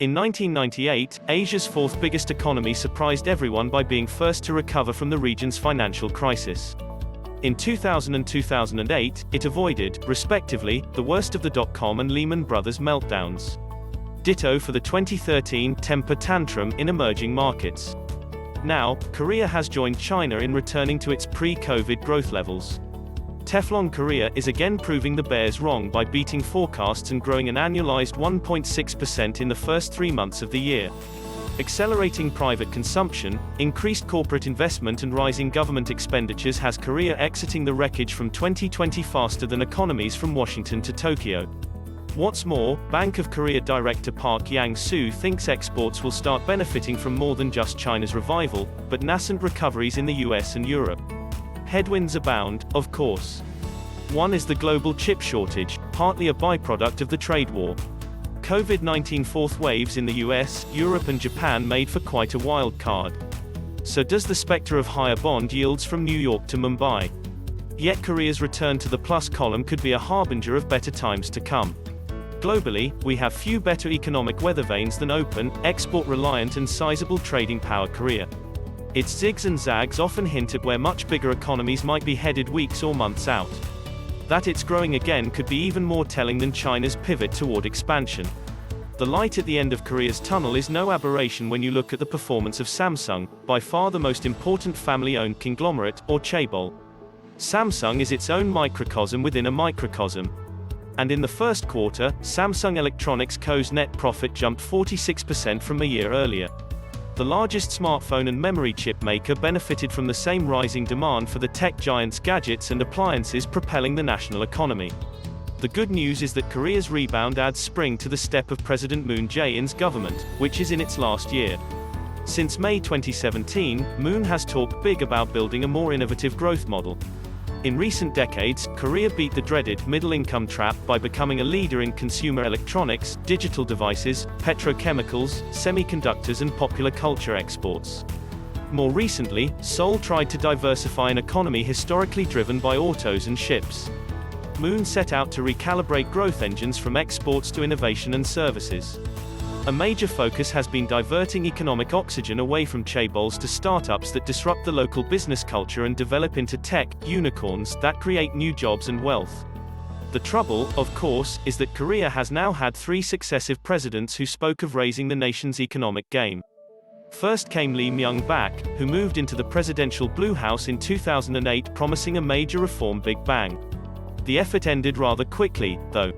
In 1998, Asia's fourth biggest economy surprised everyone by being first to recover from the region's financial crisis. In 2000 and 2008, it avoided, respectively, the worst of the dot-com and Lehman Brothers meltdowns. Ditto for the 2013 temper tantrum in emerging markets. Now, Korea has joined China in returning to its pre-COVID growth levels. Teflon Korea is again proving the bears wrong by beating forecasts and growing an annualized 1.6% in the first 3 months of the year. Accelerating private consumption, increased corporate investment and rising government expenditures has Korea exiting the wreckage from 2020 faster than economies from Washington to Tokyo. What's more, Bank of Korea Director Park Yang-soo thinks exports will start benefiting from more than just China's revival, but nascent recoveries in the US and Europe. Headwinds abound, of course. One is the global chip shortage, partly a byproduct of the trade war. COVID-19 fourth waves in the US, Europe and Japan made for quite a wild card. So does the specter of higher bond yields from New York to Mumbai. Yet Korea's return to the plus column could be a harbinger of better times to come. Globally, we have few better economic weathervanes than open, export-reliant and sizable trading power Korea. Its zigs and zags often hint at where much bigger economies might be headed weeks or months out. That it's growing again could be even more telling than China's pivot toward expansion. The light at the end of Korea's tunnel is no aberration when you look at the performance of Samsung, by far the most important family-owned conglomerate, or chaebol. Samsung is its own microcosm within a microcosm. And in the first quarter, Samsung Electronics Co.'s net profit jumped 46% from a year earlier. The largest smartphone and memory chip maker benefited from the same rising demand for the tech giant's gadgets and appliances propelling the national economy. The good news is that Korea's rebound adds spring to the step of President Moon Jae-in's government, which is in its last year. Since May 2017, Moon has talked big about building a more innovative growth model. In recent decades, Korea beat the dreaded middle-income trap by becoming a leader in consumer electronics, digital devices, petrochemicals, semiconductors and popular culture exports. More recently, Seoul tried to diversify an economy historically driven by autos and ships. Moon set out to recalibrate growth engines from exports to innovation and services. A major focus has been diverting economic oxygen away from chaebols to startups that disrupt the local business culture and develop into tech unicorns that create new jobs and wealth. The trouble, of course, is that Korea has now had 3 successive presidents who spoke of raising the nation's economic game. First came Lee Myung-bak, who moved into the presidential Blue House in 2008 promising a major reform big bang. The effort ended rather quickly, though.